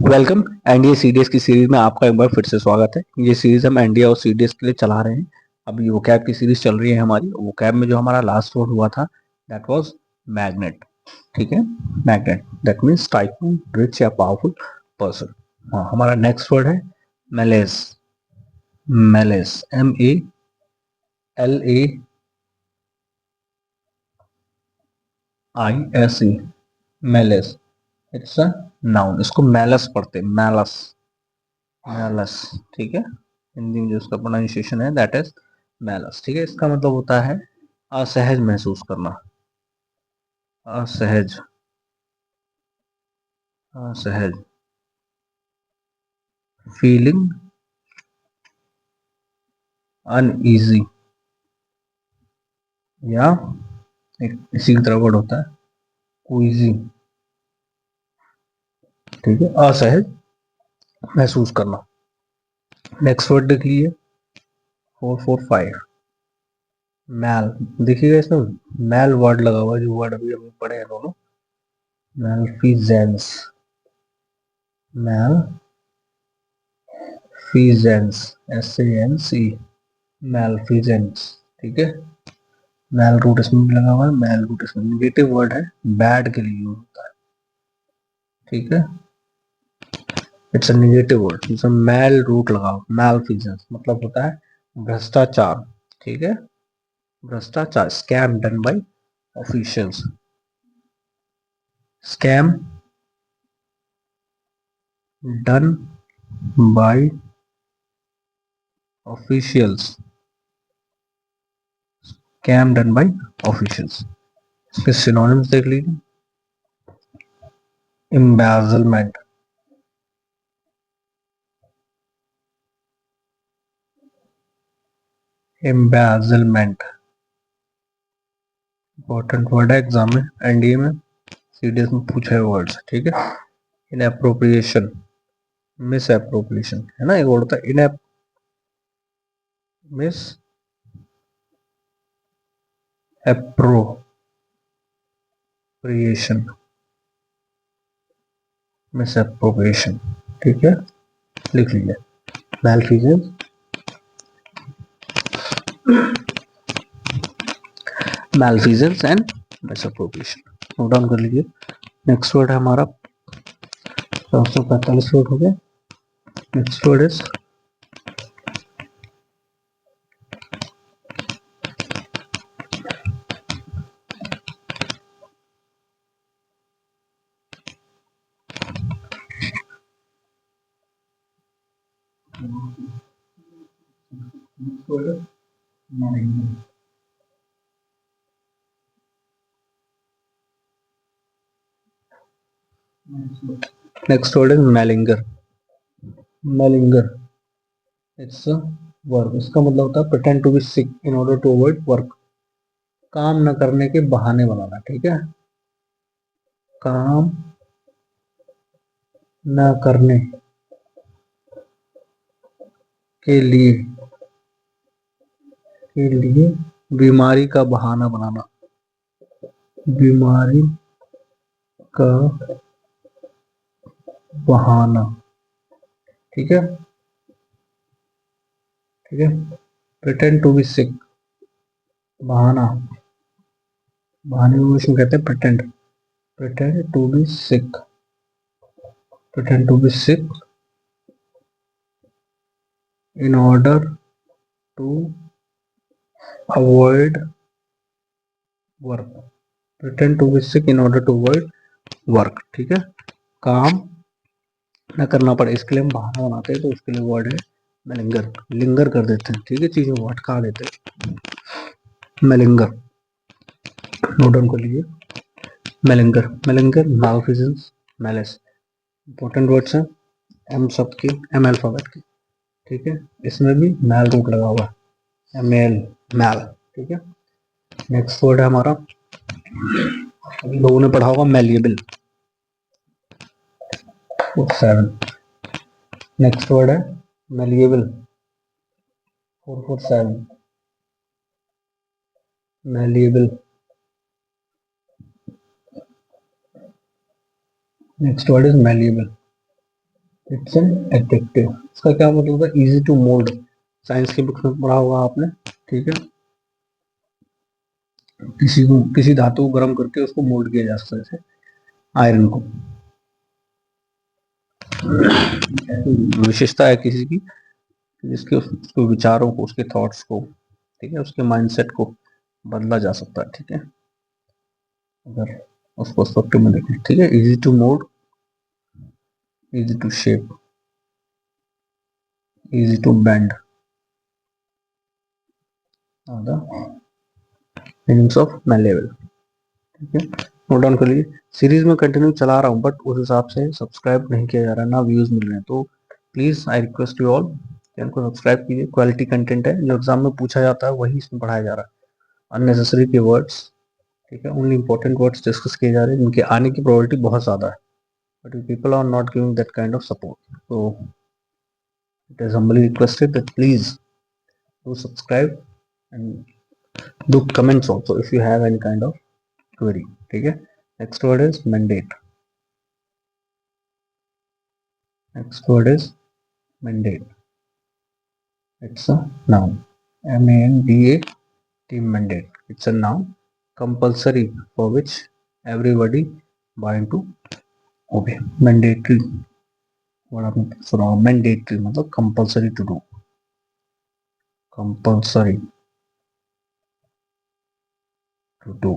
Welcome. NDA CDS की series में आपका एक बार फिर से स्वागत है। ये सीरीज हम एनडीए और सीडीएस के लिए चला रहे हैं। अभी वोकैब की सीरीज चल रही है हमारी। वोकैब में जो हमारा लास्ट वर्ड हुआ था दैट वाज मैग्नेट। ठीक है, magnet that means tycoon, rich या पावरफुल पर्सन। हाँ, हमारा नेक्स्ट वर्ड है Malus. Malus, MELAISE, Malus. It's a noun. इसको मैलस पढ़ते हैं, मैलस, मैलस। ठीक है, हिंदी में जो इसका प्रोनाउंसिएशन है दैट इज मैलस। ठीक है, इसका मतलब होता है असहज महसूस करना। असहज, असहज। फीलिंग अनईजी, या एक इसी की तरह वर्ड होता है क्विजी। ठीक है, असहज महसूस करना। नेक्स्ट वर्ड देख लीजिए, 445, मैल। देखिएगा इसमें मैल वर्ड लगा हुआ है, जो वर्ड अभी हम पढ़े हैं दोनों। मैलफिजेंस, मैलफिजेंस, SANC, मैलफिजेंस। ठीक है, मैल रूट इसमें भी लगा हुआ है। मैल रूट इसमें निगेटिव वर्ड है, बैड के लिए यूज होता है। ठीक है, इट्स अ निगेटिव वर्ड, इसमें मैल रूट लगाओ। मैलफिजेंस मतलब होता है भ्रष्टाचार। ठीक है, भ्रष्टाचार, scam done by officials. Scam done by officials, scam done by officials. इसके सिनोनिम्स देख लीजिए। एम्बेजलमेंट, एम्बेजलमेंट इंपॉर्टेंट वर्ड है एग्जाम में, एनडीए में, सीडीएस में पूछे हुए वर्ड्स। ठीक है, इनएप्रोप्रिएशन, मिस एप्रोप्रिएशन है ना, एक वर्ड होता है इनएप, मिस एप्रोप्रिएशन, मिस एप्रोप्रिएशन। ठीक है, लिख लीजिए malfeasance, malfeasance and misappropriation. Note down कर लीजिए। नेक्स्ट वर्ड है हमारा 445 वर्ड हो गया। Next word is next word is malinger. Malinger, it's a verb. इसका मतलब होता है pretend to be sick in order to avoid work. काम न करने के बहाने बनाना। ठीक है, काम न करने के लिए, बीमारी का बहाना बनाना, बीमारी का बहाना। ठीक है, ठीक है, प्रिटेंड टू बी सिक, बहाना, बहाने को क्वेश्चन कहते हैं pretend. Pretend to be sick, pretend to be sick in order to avoid work, pretend to be sick in order to avoid work. ठीक है, काम न करना पड़े इसके लिए हम बहाना बनाते हैं, तो उसके लिए वर्ड है मेलिंगर। लिंगर कर देते हैं, ठीक है, चीजों को अटका देते हैं, मेलिंगर। नोट डाउन कर लीजिए, मेलिंगर। मेलिंगर, मालफिजेंस, मैलिस, इंपॉर्टेंट वर्ड्स हैं, एम शब्द के, एम अल्फाबेट के। ठीक है, इसमें भी मैल रूट लगा हुआ है, मेल, मैल। ठीक है, नेक्स्ट वर्ड है हमारा, अभी लोगों ने पढ़ा होगा मेलिएबल, 7। नेक्स्ट वर्ड है malleable, 447, malleable. Next word is malleable. It's an addictive, इसका क्या मतलब है? इजी टू मोल्ड, साइंस की बुक में पढ़ा होगा आपने, ठीक है। किसी धातु को गर्म करके उसको मोल्ड किया जा सकता है, जैसे आयरन को। विशेषता है किसी की जिसके उसके विचारों को, उसके थॉट्स को, ठीक है, उसके माइंडसेट को बदला जा सकता है, ठीक है, अगर उस पर्सपेक्टिव में देखें, ठीक है। Easy to mould, easy to shape, easy to bend, the meanings of malleable, ठीक है। नोट डाउन कर लीजिए। सीरीज में कंटिन्यू चला रहा हूँ बट उस हिसाब से सब्सक्राइब नहीं किया जा रहा है, ना व्यूज मिल रहे हैं, तो please I request you all channel को सब्सक्राइब कीजिए। क्वालिटी कंटेंट है, जो एग्जाम में पूछा जाता है वही इसमें पढ़ाया जा रहा है। अननेसेसरी के वर्ड्स, ठीक है, ओनली इंपॉर्टेंट वर्ड्स डिस्कस किए जा रहे हैं, जिनके आने की प्रोबेबिलिटी बहुत ज्यादा है, but people are not giving that kind of support, so it is humbly requested that please do subscribe and do comments also if you have any kind of query, ठीक है। next word is mandate, next word is mandate, it's a noun, M-A-N-D-A-T, mandate, it's a noun, compulsory, for which everybody bound to obey, mandatory, what आपने सुना होगा, mandatory मतलब compulsory to do, compulsory to do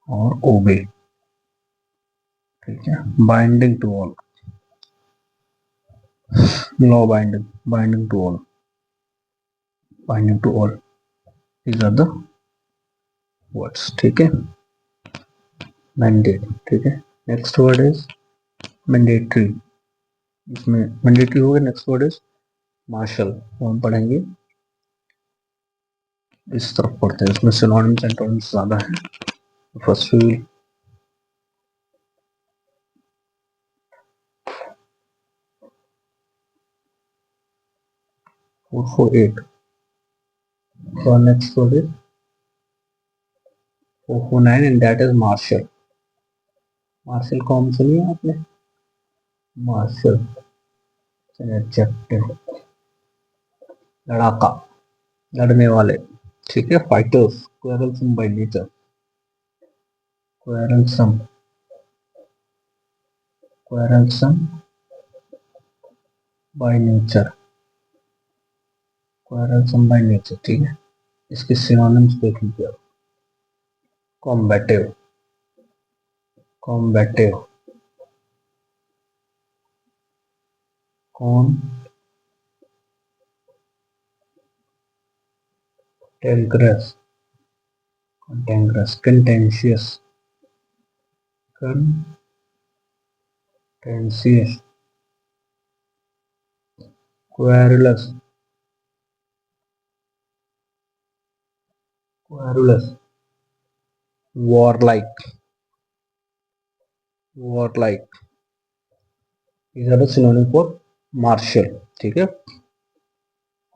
और obey, ठीक है। Binding to all, law binding, binding to all, binding to all, these are the words, ठीक है। Mandate, ठीक है। नेक्स्ट वर्ड इज मैंडेटरी, इसमें मैंडेटरी हो गया। नेक्स्ट वर्ड इज मार्शल, हम पढ़ेंगे इस तरफ पढ़ते हैं, इसमें सिनोनिम्स एंड टोनिम्स ज्यादा है। First we 448, so next word is 449 and that is martial, martial को हम सुनिए आपने, मार्शल एडजेक्टिव, लड़ाका, लड़ने वाले, ठीक है। Fighters, quarrelsome by nature, quarrelsome, quarrelsome by nature, quarrelsome by nature, ठीक है। इसके सिनोनिम्स देख लीजिए आप। Combative, combative, cantankerous, cantankerous, contentious, contentious, querulous, querulous, warlike, warlike, these are the synonym for martial, ठीक है।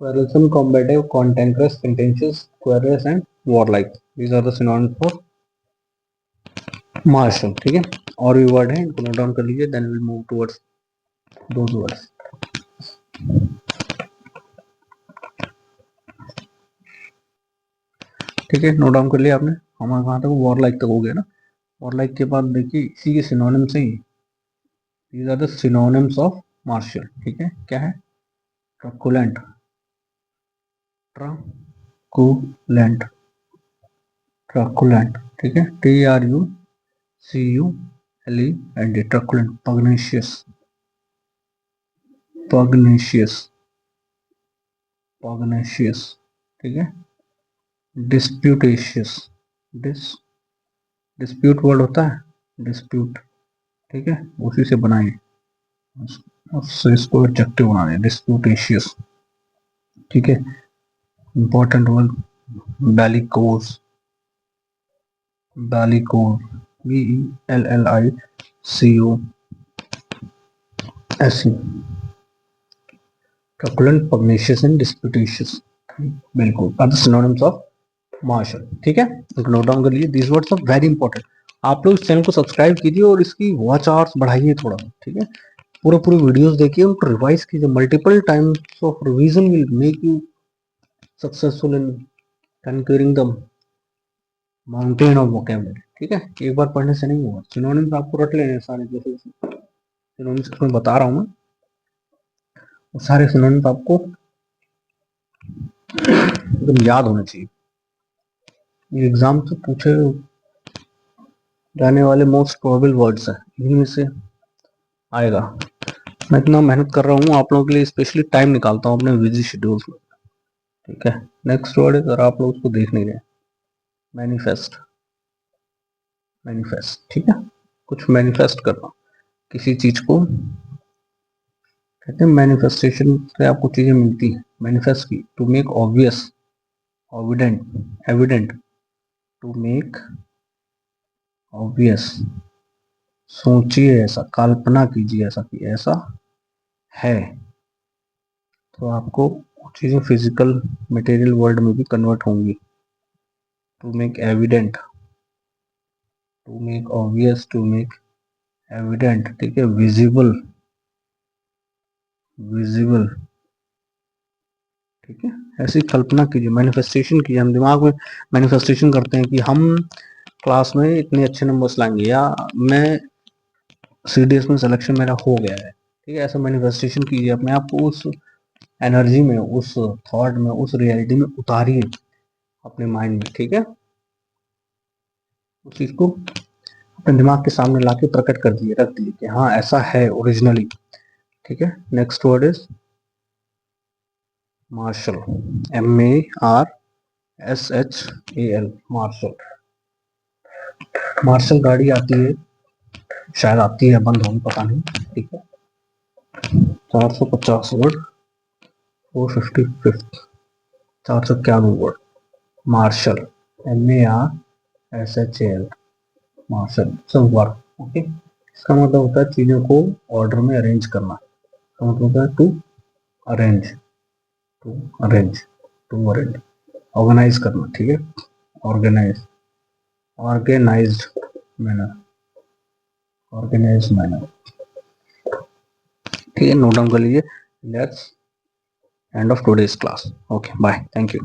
quarrelsome, combative, cantankerous, contentious, querulous and warlike, these are the synonyms for martial, ठीक है। और भी word है, इनको note down कर लीजिए, then will move towards those words, ठीक है। नोट डाउन कर लिया आपने। हमारे कहाँ तक, वॉरलाइक तक हो गया ना। वॉरलाइक के बाद देखिए इसी के सिनोनिम से ही, these are the synonyms of martial, ठीक है। क्या है? ट्रकुलेंट, ट्रकुलेंट, ट्रकुलेंट, ठीक है। TRUCULENT, ट्रकुलेंट। पग्नेशियस, पग्नेशियस, पग्नेशियस, ठीक है। डिस्प्यूटेशियस, डिस्प्यूट वर्ड होता है, डिस्प्यूट, ठीक है, उसी से बनाए, उससे इसको एडजेक्टिव बना दें, डिस्प्यूटेशियस, ठीक है। Important word bellicose, bellicose, BELLICOSE, truculent, pugnacious and disputatious, बिल्कुल are the synonyms of martial, ठीक है। नोट डाउन कर लीजिए, these words are very important. आप लोग इस चैनल को सब्सक्राइब कीजिए और इसकी वॉच आवर्स बढ़ाइए थोड़ा, ठीक है। पूरे पूरे वीडियोस देखिए, उनको रिवाइज कीजिए। Multiple times of revision will make you successful in कंक्यूरिंग the mountain of vocabulary, ठीक है। एक बार पढ़ने से नहीं होगा। सिनोनिम्स आपको रट लेने सारे, जैसे सिनोनिम्स मैं बता रहा हूँ मैं, वो सारे सिनोनिम्स आपको एकदम याद होने चाहिए। एग्जाम से पूछे जाने वाले मोस्ट प्रोबेबल वर्ड्स है, इन्हीं में से आएगा। मैं इतना मेहनत कर रहा हूँ आप लोगों के लिए, स्पेशली टाइम निकालता हूँ अपने बिजी शेड्यूल में, ठीक है। नेक्स्ट वर्ड है, अगर आप लोग उसको देख नहीं रहे, मैनिफेस्ट। मैनिफेस्ट, ठीक है। कुछ मैनिफेस्ट करना, किसी चीज को कहते हैं मैनिफेस्टेशन से आपको चीजें मिलती है। मैनिफेस्ट की, to make obvious, evident, evident, to make obvious. सोचिए ऐसा, कल्पना कीजिए ऐसा कि ऐसा है, तो आपको चीजें फिजिकल मटेरियल वर्ल्ड में भी कन्वर्ट होंगी। To make evident, to make obvious, to make evident, ठीक है। विजिबल, विजिबल, ठीक है। ऐसी कल्पना कीजिए, मैनिफेस्टेशन कीजिए। हम दिमाग में मैनिफेस्टेशन करते हैं कि हम क्लास में इतने अच्छे नंबर्स लाएंगे, या मैं सीडीएस में सिलेक्शन मेरा हो गया है, ठीक है। ऐसा मैनिफेस्टेशन कीजिए अपने आप को, उस एनर्जी में, उस थॉट में, उस रियलिटी में उतारिए अपने माइंड में, ठीक है। उस चीज को अपने दिमाग के सामने लाके प्रकट कर दिए, रख दिए कि हाँ ऐसा है ओरिजिनली, ठीक है। Next word is marshal, MARSHAL, marshal. Marshal गाड़ी आती है, शायद आती है, बंद होगी पता नहीं, ठीक है। 450 word, 455, 451 word. Marshal, MARSHAL, marshal, सब वर्क, ओके। इसका मतलब होता है चीजों को ऑर्डर में अरेंज करना। इसका मतलब होता है to arrange, to arrange, to arrange, organise करना, ठीक है। Organise, organised manner, organise manner, ठीक है। नोट डाउन कर लीजिए। Let's end of today's class, okay bye, thank you.